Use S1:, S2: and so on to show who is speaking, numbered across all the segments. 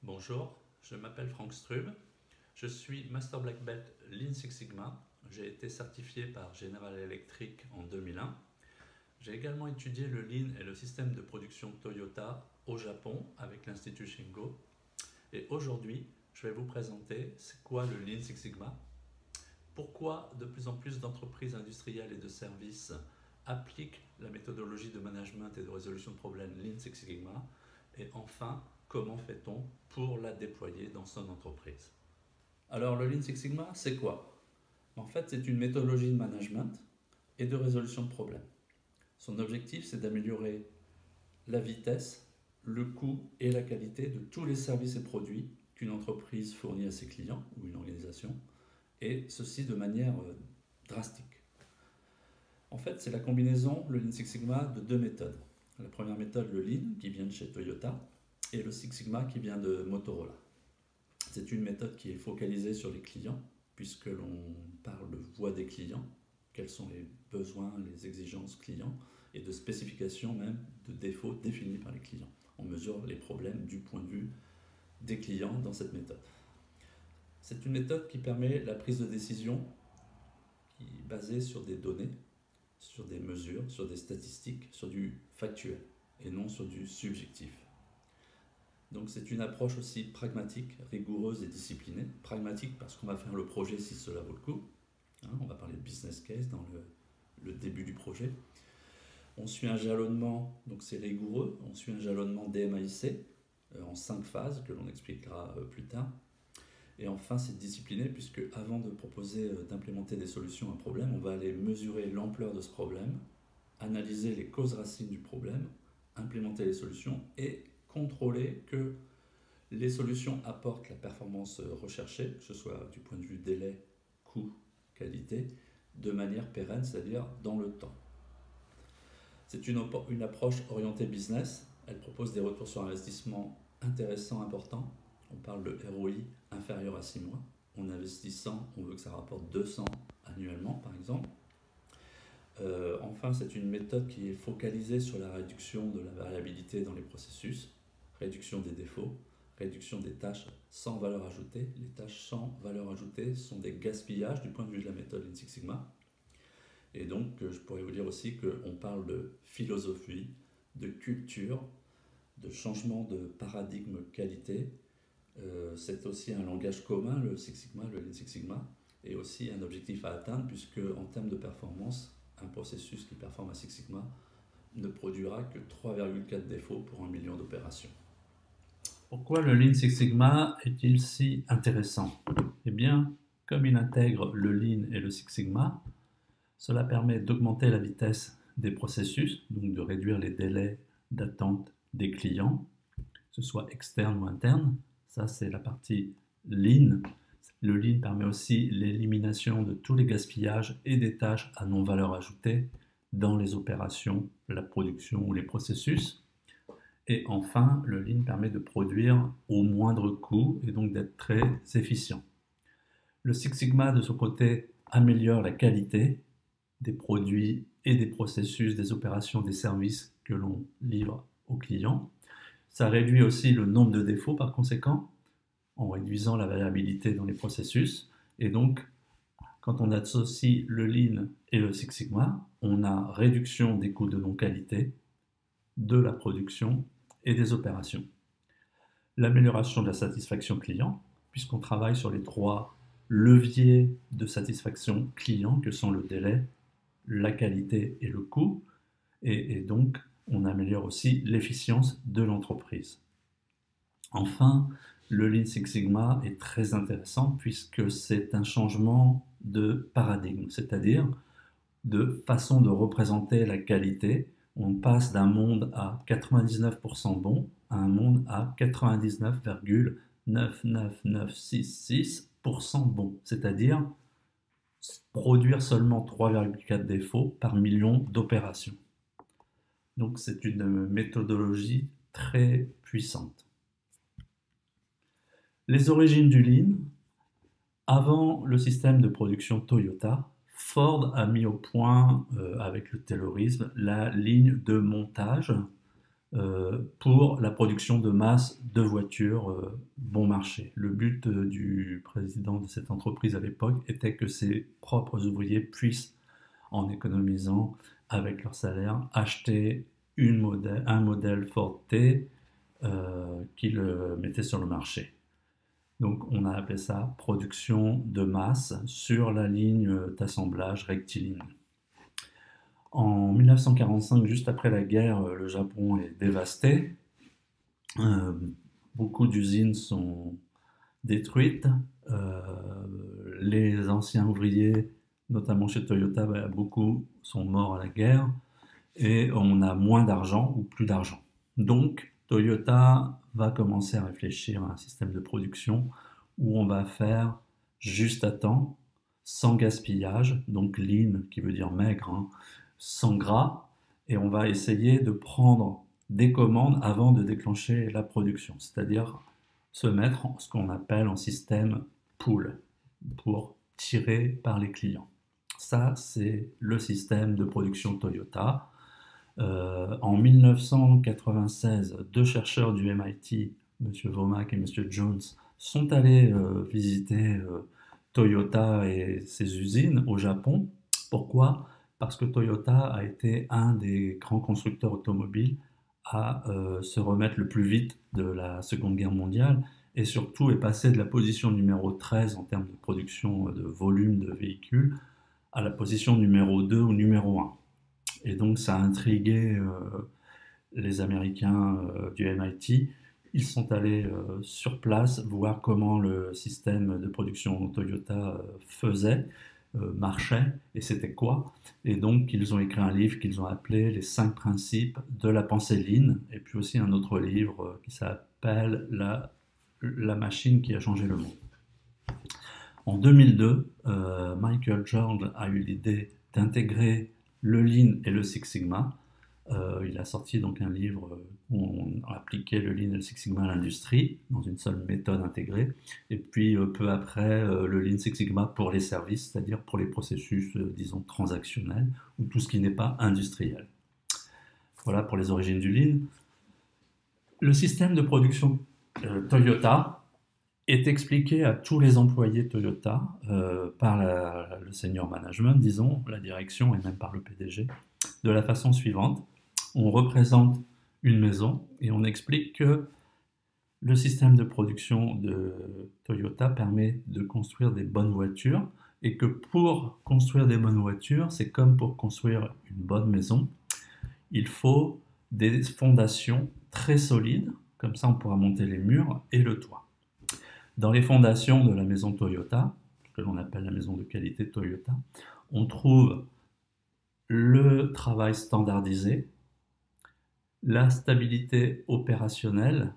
S1: Bonjour, je m'appelle Frank Strub, je suis Master Black Belt Lean Six Sigma, j'ai été certifié par General Electric en 2001. J'ai également étudié le Lean et le système de production Toyota au Japon avec l'Institut Shingo. Et aujourd'hui, je vais vous présenter c'est quoi le Lean Six Sigma, pourquoi de plus en plus d'entreprises industrielles et de services appliquent la méthodologie de management et de résolution de problèmes Lean Six Sigma, et enfin, comment fait-on pour la déployer dans son entreprise. Alors le Lean Six Sigma, c'est quoi? En fait, c'est une méthodologie de management et de résolution de problèmes. Son objectif, c'est d'améliorer la vitesse, le coût et la qualité de tous les services et produits qu'une entreprise fournit à ses clients ou une organisation, et ceci de manière drastique. En fait, c'est la combinaison, le Lean Six Sigma, de deux méthodes. La première méthode, le Lean, qui vient de chez Toyota, et le Six Sigma qui vient de Motorola. C'est une méthode qui est focalisée sur les clients, puisque l'on parle de voix des clients, quels sont les besoins, les exigences clients, et de spécifications même de défauts définis par les clients. On mesure les problèmes du point de vue des clients dans cette méthode. C'est une méthode qui permet la prise de décision qui est basée sur des données, sur des mesures, sur des statistiques, sur du factuel, et non sur du subjectif. Donc c'est une approche aussi pragmatique, rigoureuse et disciplinée. Pragmatique parce qu'on va faire le projet si cela vaut le coup. On va parler de business case dans le début du projet. On suit un jalonnement, donc c'est rigoureux, on suit un jalonnement DMAIC en 5 phases que l'on expliquera plus tard. Et enfin c'est discipliné puisque avant de proposer, d'implémenter des solutions à un problème, on va aller mesurer l'ampleur de ce problème, analyser les causes racines du problème, implémenter les solutions et contrôler que les solutions apportent la performance recherchée, que ce soit du point de vue délai, coût, qualité, de manière pérenne, c'est-à-dire dans le temps. C'est une approche orientée business, elle propose des retours sur investissement intéressants, importants. On parle de ROI inférieur à 6 mois. En investissant, on veut que ça rapporte 200 annuellement, par exemple. Enfin, c'est une méthode qui est focalisée sur la réduction de la variabilité dans les processus, réduction des défauts, réduction des tâches sans valeur ajoutée. Les tâches sans valeur ajoutée sont des gaspillages du point de vue de la méthode Lean Six Sigma. Et donc, je pourrais vous dire aussi qu'on parle de philosophie, de culture, de changement de paradigme qualité. C'est aussi un langage commun, le Six Sigma, le Lean Six Sigma, et aussi un objectif à atteindre, puisque en termes de performance, un processus qui performe à Six Sigma ne produira que 3,4 défauts pour 1 million d'opérations. Pourquoi le Lean Six Sigma est-il si intéressant? Eh bien, comme il intègre le Lean et le Six Sigma, cela permet d'augmenter la vitesse des processus, donc de réduire les délais d'attente des clients, que ce soit externe ou interne. Ça, c'est la partie Lean. Le Lean permet aussi l'élimination de tous les gaspillages et des tâches à non-valeur ajoutée dans les opérations, la production ou les processus. Et enfin, le Lean permet de produire au moindre coût et donc d'être très efficient. Le Six Sigma, de son côté, améliore la qualité des produits et des processus, des opérations, des services que l'on livre aux clients. Ça réduit aussi le nombre de défauts par conséquent, en réduisant la variabilité dans les processus. Et donc, quand on associe le Lean et le Six Sigma, on a réduction des coûts de non-qualité, de la production et des opérations. L'amélioration de la satisfaction client, puisqu'on travaille sur les 3 leviers de satisfaction client que sont le délai, la qualité et le coût, et donc on améliore aussi l'efficience de l'entreprise. Enfin, le Lean Six Sigma est très intéressant puisque c'est un changement de paradigme, c'est-à-dire de façon de représenter la qualité. On passe d'un monde à 99% bon à un monde à 99,99966% bon, c'est-à-dire produire seulement 3,4 défauts par million d'opérations. Donc c'est une méthodologie très puissante. Les origines du Lean. Avant le système de production Toyota, Ford a mis au point, avec le Taylorisme, la ligne de montage pour la production de masse de voitures bon marché. Le but du président de cette entreprise à l'époque était que ses propres ouvriers puissent, en économisant avec leur salaire, acheter un modèle Ford T qu'il mettait sur le marché. Donc on a appelé ça production de masse sur la ligne d'assemblage rectiligne. En 1945, juste après la guerre, le Japon est dévasté. Beaucoup d'usines sont détruites. Les anciens ouvriers, notamment chez Toyota, beaucoup sont morts à la guerre. Et on a moins d'argent ou plus d'argent. Donc Toyota va commencer à réfléchir à un système de production où on va faire juste à temps, sans gaspillage, donc lean qui veut dire maigre, hein, sans gras, et on va essayer de prendre des commandes avant de déclencher la production, c'est-à-dire se mettre en ce qu'on appelle en système pull, pour tirer par les clients. Ça, c'est le système de production Toyota. En 1996, deux chercheurs du MIT, M. Womack et M. Jones, sont allés visiter Toyota et ses usines au Japon. Pourquoi? Parce que Toyota a été un des grands constructeurs automobiles à se remettre le plus vite de la Seconde Guerre mondiale et surtout est passé de la position numéro 13 en termes de production de volume de véhicules à la position numéro 2 ou numéro 1. Et donc ça a intrigué les Américains du MIT. Ils sont allés sur place voir comment le système de production Toyota faisait, marchait, et c'était quoi. Et donc ils ont écrit un livre qu'ils ont appelé Les 5 principes de la pensée lean, et puis aussi un autre livre qui s'appelle la machine qui a changé le monde. En 2002, Michael Jordan a eu l'idée d'intégrer le Lean et le Six Sigma. Il a sorti donc un livre où on appliquait le Lean et le Six Sigma à l'industrie dans une seule méthode intégrée. Et puis peu après, le Lean Six Sigma pour les services, c'est-à-dire pour les processus, disons, transactionnels ou tout ce qui n'est pas industriel. Voilà pour les origines du Lean. Le système de production Toyota est expliqué à tous les employés Toyota par le senior management, disons, la direction et même par le PDG, de la façon suivante. On représente une maison et on explique que le système de production de Toyota permet de construire des bonnes voitures et que pour construire des bonnes voitures, c'est comme pour construire une bonne maison, il faut des fondations très solides, comme ça on pourra monter les murs et le toit. Dans les fondations de la maison Toyota, que l'on appelle la maison de qualité Toyota, on trouve le travail standardisé, la stabilité opérationnelle,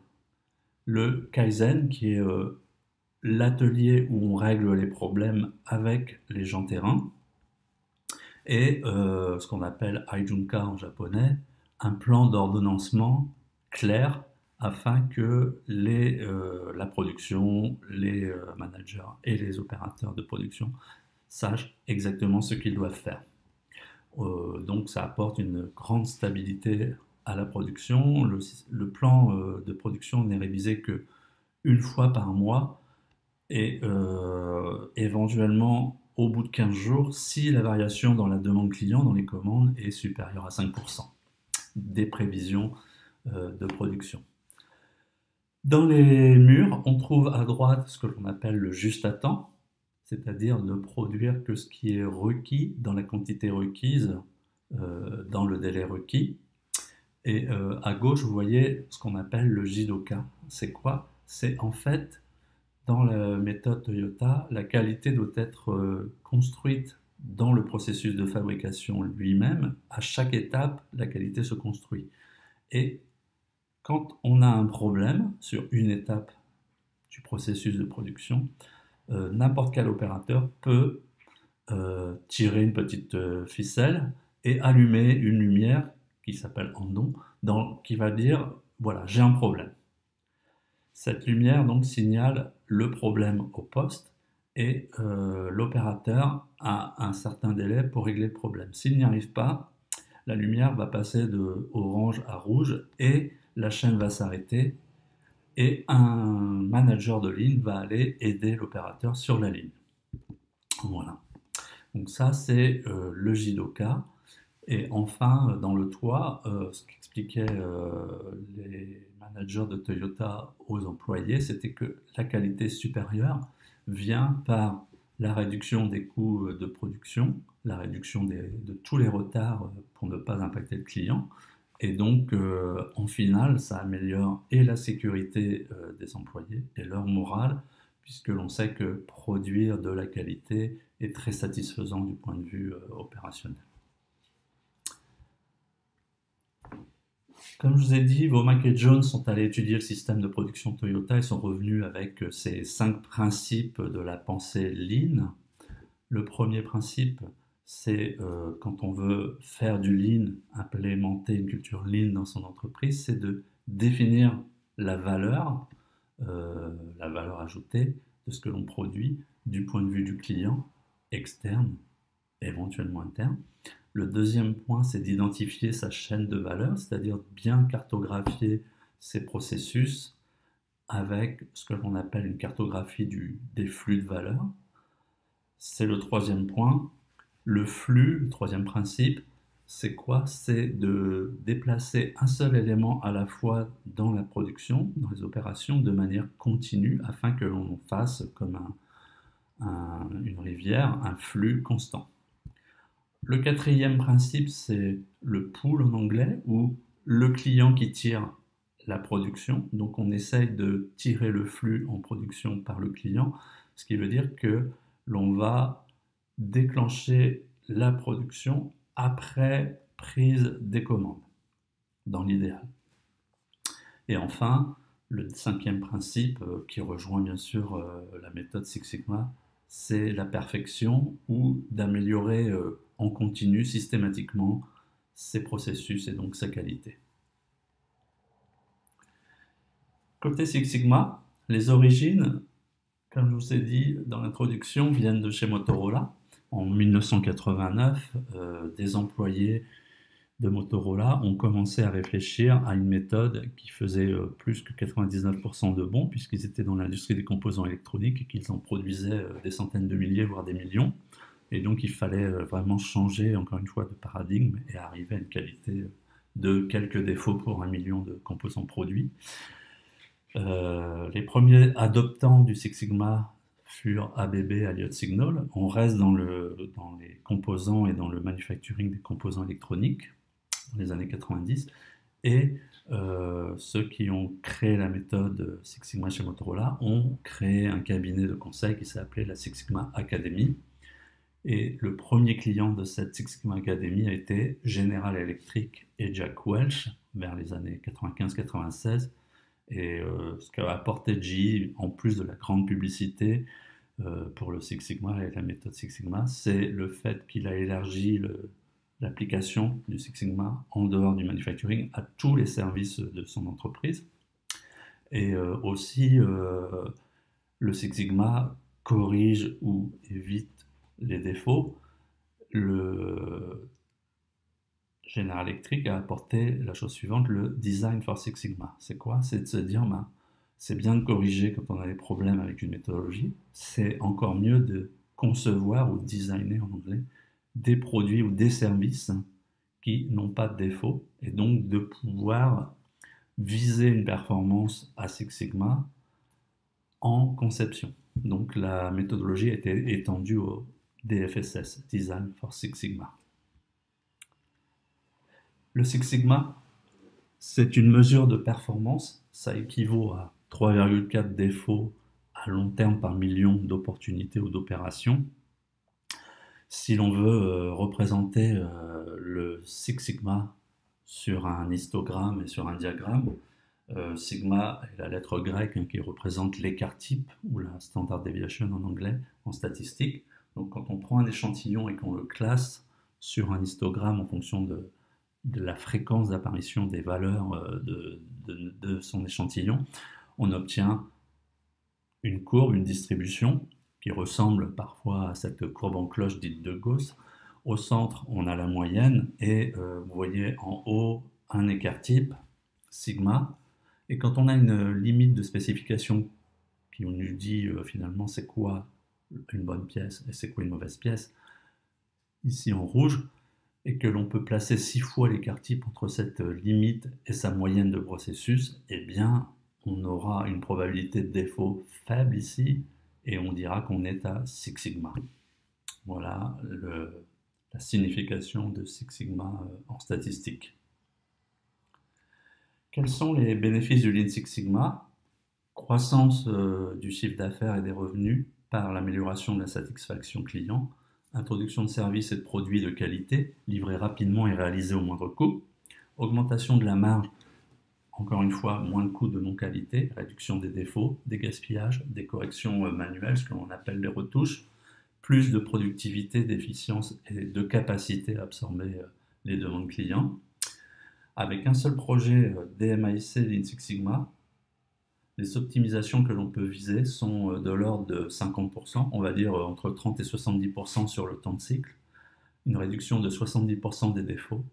S1: le Kaizen qui est l'atelier où on règle les problèmes avec les gens terrain, et ce qu'on appelle Haijunka en japonais, un plan d'ordonnancement clair afin que la production, les managers et les opérateurs de production sachent exactement ce qu'ils doivent faire. Donc ça apporte une grande stabilité à la production. Le plan de production n'est révisé qu'une fois par mois et éventuellement au bout de 15 jours si la variation dans la demande client, dans les commandes, est supérieure à 5% des prévisions de production. Dans les murs, on trouve à droite ce que l'on appelle le juste à temps, c'est-à-dire de produire que ce qui est requis dans la quantité requise, dans le délai requis. Et à gauche, vous voyez ce qu'on appelle le Jidoka. C'est quoi? C'est en fait, dans la méthode Toyota, la qualité doit être construite dans le processus de fabrication lui-même. À chaque étape, la qualité se construit. Et quand on a un problème sur une étape du processus de production, n'importe quel opérateur peut tirer une petite ficelle et allumer une lumière qui s'appelle Andon, qui va dire voilà, j'ai un problème. Cette lumière donc signale le problème au poste et l'opérateur a un certain délai pour régler le problème. S'il n'y arrive pas, la lumière va passer de orange à rouge et la chaîne va s'arrêter et un manager de ligne va aller aider l'opérateur sur la ligne. Voilà. Donc ça, c'est le Jidoka. Et enfin, dans le toit, ce qu'expliquaient les managers de Toyota aux employés, c'était que la qualité supérieure vient par la réduction des coûts de production, la réduction de tous les retards pour ne pas impacter le client. Et donc, en final, ça améliore et la sécurité des employés et leur morale, puisque l'on sait que produire de la qualité est très satisfaisant du point de vue opérationnel. Comme je vous ai dit, Womack et Jones sont allés étudier le système de production Toyota et sont revenus avec ces 5 principes de la pensée Lean. Le premier principe, c'est quand on veut faire du Lean, implémenter une culture Lean dans son entreprise, c'est de définir la valeur ajoutée de ce que l'on produit du point de vue du client, externe, éventuellement interne. Le deuxième point, c'est d'identifier sa chaîne de valeur, c'est-à-dire bien cartographier ses processus avec ce que l'on appelle une cartographie des flux de valeur. C'est le troisième point. Le flux, le troisième principe, c'est quoi? C'est de déplacer un seul élément à la fois dans la production, dans les opérations, de manière continue, afin que l'on fasse comme une rivière, un flux constant. Le quatrième principe, c'est le pull en anglais, ou le client qui tire la production. Donc on essaye de tirer le flux en production par le client, ce qui veut dire que l'on va déclencher la production après prise des commandes, dans l'idéal. Et enfin, le cinquième principe, qui rejoint bien sûr la méthode Six Sigma, c'est la perfection, ou d'améliorer en continu, systématiquement, ses processus et donc sa qualité. Côté Six Sigma, les origines, comme je vous ai dit dans l'introduction, viennent de chez Motorola. En 1989, des employés de Motorola ont commencé à réfléchir à une méthode qui faisait plus que 99% de bons, puisqu'ils étaient dans l'industrie des composants électroniques et qu'ils en produisaient des centaines de milliers, voire des millions. Et donc il fallait vraiment changer, encore une fois, de paradigme et arriver à une qualité de quelques défauts pour 1 million de composants produits. Les premiers adoptants du Six Sigma furent ABB, Elliott Signal. On reste dans les composants et dans le manufacturing des composants électroniques dans les années 90. Et ceux qui ont créé la méthode Six Sigma chez Motorola ont créé un cabinet de conseil qui s'est appelé la Six Sigma Academy. Et le premier client de cette Six Sigma Academy a été General Electric et Jack Welch vers les années 95-96. Et ce qu'a apporté GE, en plus de la grande publicité pour le Six Sigma et la méthode Six Sigma, c'est le fait qu'il a élargi l'application du Six Sigma en dehors du manufacturing à tous les services de son entreprise. Et aussi, le Six Sigma corrige ou évite les défauts. Le General Electric a apporté la chose suivante, le Design for Six Sigma. C'est quoi? C'est de se dire, c'est bien de corriger quand on a des problèmes avec une méthodologie, c'est encore mieux de concevoir ou designer en anglais des produits ou des services qui n'ont pas de défaut, et donc de pouvoir viser une performance à Six Sigma en conception. Donc la méthodologie a été étendue au DFSS, Design for Six Sigma. Le Six Sigma, c'est une mesure de performance, ça équivaut à 3,4 défauts à long terme par million d'opportunités ou d'opérations. Si l'on veut représenter le Six Sigma sur un histogramme et sur un diagramme, sigma est la lettre grecque qui représente l'écart type, ou la standard deviation en anglais, en statistique. Donc quand on prend un échantillon et qu'on le classe sur un histogramme en fonction de la fréquence d'apparition des valeurs de son échantillon, on obtient une courbe, une distribution qui ressemble parfois à cette courbe en cloche dite de Gauss, Au centre, on a la moyenne et vous voyez en haut un écart type, sigma. Et quand on a une limite de spécification qui nous dit finalement c'est quoi une bonne pièce et c'est quoi une mauvaise pièce, ici en rouge, et que l'on peut placer 6 fois l'écart type entre cette limite et sa moyenne de processus, eh bien on aura une probabilité de défaut faible ici et on dira qu'on est à Six Sigma. Voilà la signification de Six Sigma en statistique. Quels sont les bénéfices du Lean Six Sigma? Croissance du chiffre d'affaires et des revenus par l'amélioration de la satisfaction client, introduction de services et de produits de qualité, livrés rapidement et réalisés au moindre coût, augmentation de la marge, encore une fois, moins de coûts de non-qualité, réduction des défauts, des gaspillages, des corrections manuelles, ce que l'on appelle des retouches, plus de productivité, d'efficience et de capacité à absorber les demandes clients. Avec un seul projet DMAIC Lean Six Sigma, les optimisations que l'on peut viser sont de l'ordre de 50%, on va dire entre 30 et 70% sur le temps de cycle, une réduction de 70% des défauts,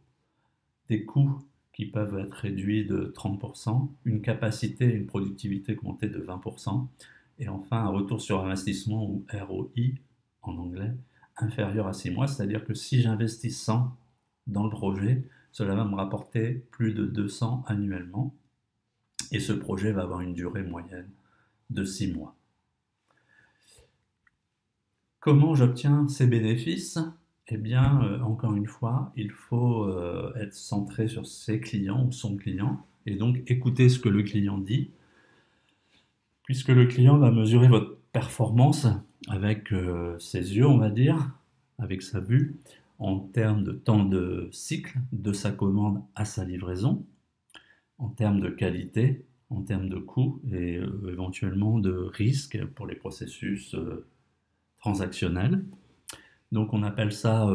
S1: des coûts qui peuvent être réduits de 30%, une capacité et une productivité augmentée de 20%, et enfin un retour sur investissement ou ROI en anglais, inférieur à 6 mois, c'est-à-dire que si j'investis 100 dans le projet, cela va me rapporter plus de 200 annuellement, et ce projet va avoir une durée moyenne de 6 mois. Comment j'obtiens ces bénéfices? Eh bien, encore une fois, il faut être centré sur ses clients ou son client, et donc écouter ce que le client dit, puisque le client va mesurer votre performance avec ses yeux, on va dire, avec sa vue, en termes de temps de cycle, de sa commande à sa livraison, en termes de qualité, en termes de coût et éventuellement de risque pour les processus transactionnels. Donc on appelle ça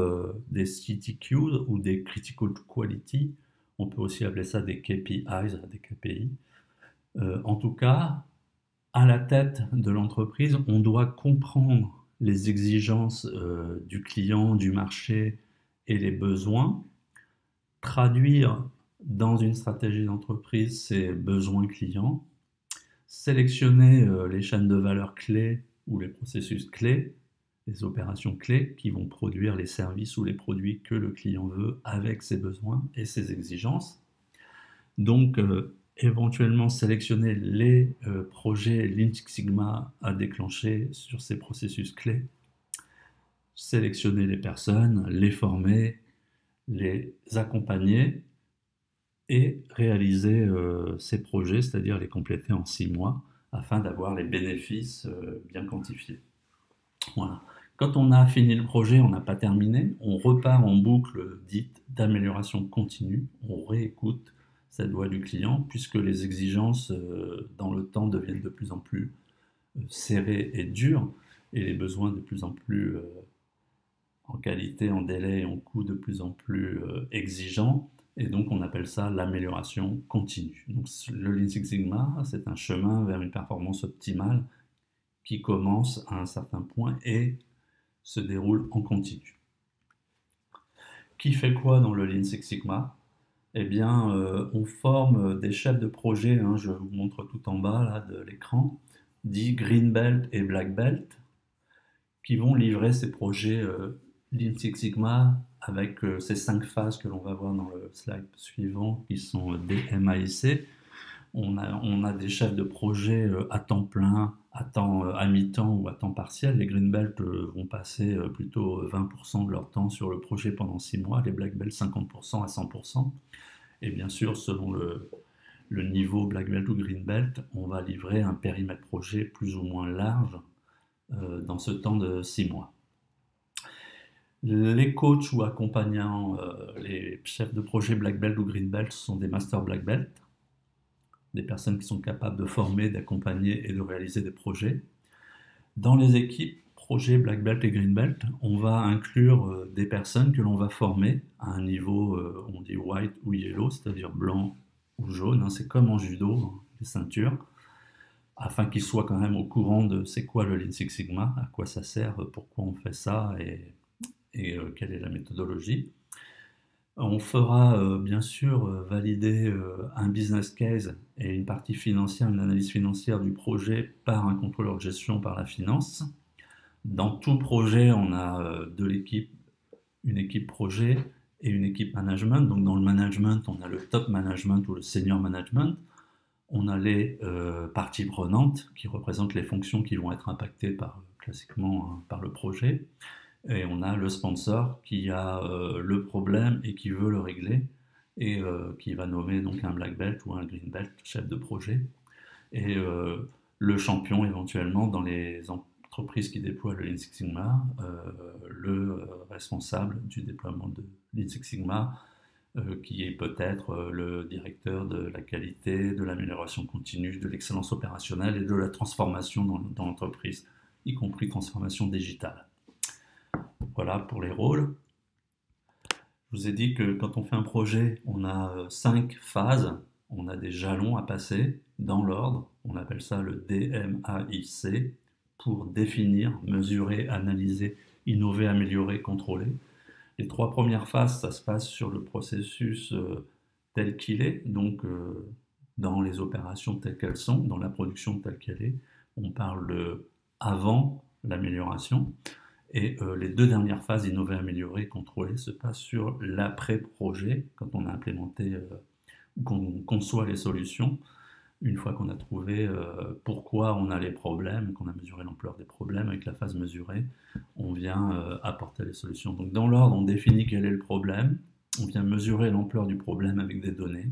S1: des CTQ ou des Critical Quality. On peut aussi appeler ça des KPIs, des KPI. En tout cas, à la tête de l'entreprise, on doit comprendre les exigences du client, du marché et les besoins, traduire dans une stratégie d'entreprise ces besoins clients, sélectionner les chaînes de valeur clés ou les processus clés, les opérations clés qui vont produire les services ou les produits que le client veut avec ses besoins et ses exigences. Donc, éventuellement sélectionner les projets Lean Six Sigma à déclencher sur ces processus clés, sélectionner les personnes, les former, les accompagner et réaliser ces projets, c'est-à-dire les compléter en 6 mois afin d'avoir les bénéfices bien quantifiés. Voilà. Quand on a fini le projet, on n'a pas terminé, on repart en boucle dite d'amélioration continue, on réécoute cette voix du client puisque les exigences dans le temps deviennent de plus en plus serrées et dures et les besoins de plus en plus en qualité, en délai et en coût de plus en plus exigeants. Et donc on appelle ça l'amélioration continue. Donc le Lean Six Sigma, c'est un chemin vers une performance optimale qui commence à un certain point et se déroule en continu. Qui fait quoi dans le Lean Six Sigma? Eh bien, on forme des chefs de projet, hein, je vous montre tout en bas là, de l'écran, dits Green Belt et Black Belt, qui vont livrer ces projets Lean Six Sigma avec ces 5 phases que l'on va voir dans le slide suivant, qui sont DMAIC. On a des chefs de projet à temps plein, à mi-temps ou à temps partiel. Les Green Belt vont passer plutôt 20% de leur temps sur le projet pendant 6 mois, les Black Belt 50% à 100%. Et bien sûr, selon le niveau Black Belt ou Green Belt, on va livrer un périmètre projet plus ou moins large dans ce temps de 6 mois. Les coachs ou accompagnants, les chefs de projet Black Belt ou Green Belt sont des Master Black Belt, des personnes qui sont capables de former, d'accompagner et de réaliser des projets. Dans les équipes projet Black Belt et Green Belt, on va inclure des personnes que l'on va former à un niveau, on dit white ou yellow, c'est-à-dire blanc ou jaune, hein, c'est comme en judo, hein, les ceintures, afin qu'ils soient quand même au courant de c'est quoi le Lean Six Sigma, à quoi ça sert, pourquoi on fait ça, et et quelle est la méthodologie. On fera bien sûr valider un business case et une partie financière, une analyse financière du projet par un contrôleur de gestion par la finance. Dans tout projet, on a deux équipes, une équipe projet et une équipe management. Donc dans le management, on a le top management ou le senior management. On a les parties prenantes qui représentent les fonctions qui vont être impactées classiquement par le projet. Et on a le sponsor qui a le problème et qui veut le régler et qui va nommer donc un black belt ou un green belt chef de projet. Et le champion éventuellement dans les entreprises qui déploient le Lean Six Sigma, le responsable du déploiement de Lean Six Sigma, qui est peut-être le directeur de la qualité, de l'amélioration continue, de l'excellence opérationnelle et de la transformation dans l'entreprise, y compris transformation digitale. Voilà pour les rôles. Je vous ai dit que quand on fait un projet, on a 5 phases, on a des jalons à passer dans l'ordre, on appelle ça le DMAIC, pour définir, mesurer, analyser, innover, améliorer, contrôler. Les 3 premières phases, ça se passe sur le processus tel qu'il est, donc dans les opérations telles qu'elles sont, dans la production telle qu'elle est. On parle de avant l'amélioration. Et les 2 dernières phases, innover, améliorer, contrôler, se passent sur l'après-projet, quand on a implémenté, qu'on conçoit les solutions. Une fois qu'on a trouvé pourquoi on a les problèmes, qu'on a mesuré l'ampleur des problèmes avec la phase mesurée, on vient apporter les solutions. Donc dans l'ordre, on définit quel est le problème, on vient mesurer l'ampleur du problème avec des données,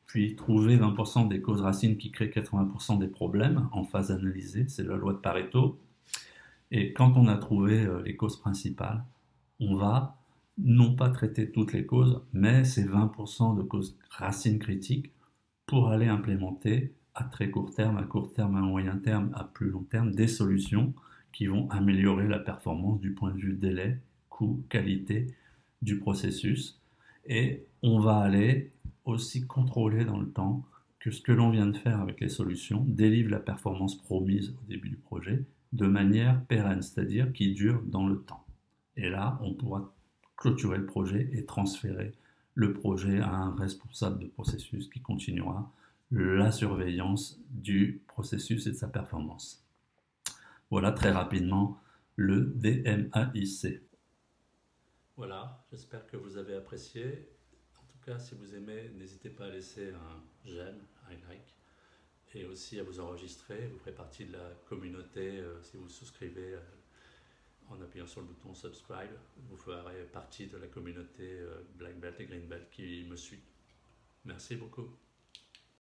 S1: puis trouver 20% des causes racines qui créent 80% des problèmes en phase analysée, c'est la loi de Pareto. Et quand on a trouvé les causes principales, on va non pas traiter toutes les causes, mais ces 20% de causes racines critiques pour aller implémenter à très court terme, à moyen terme, à plus long terme, des solutions qui vont améliorer la performance du point de vue délai, coût, qualité du processus. Et on va aller aussi contrôler dans le temps que ce que l'on vient de faire avec les solutions délivre la performance promise au début du projet de manière pérenne, c'est-à-dire qui dure dans le temps. Et là, on pourra clôturer le projet et transférer le projet à un responsable de processus qui continuera la surveillance du processus et de sa performance. Voilà très rapidement le DMAIC. Voilà, j'espère que vous avez apprécié. En tout cas, si vous aimez, n'hésitez pas à laisser un j'aime, un like, et aussi à vous enregistrer. Vous ferez partie de la communauté si vous souscrivez en appuyant sur le bouton subscribe. Vous ferez partie de la communauté Black Belt et Green Belt qui me suit. Merci beaucoup.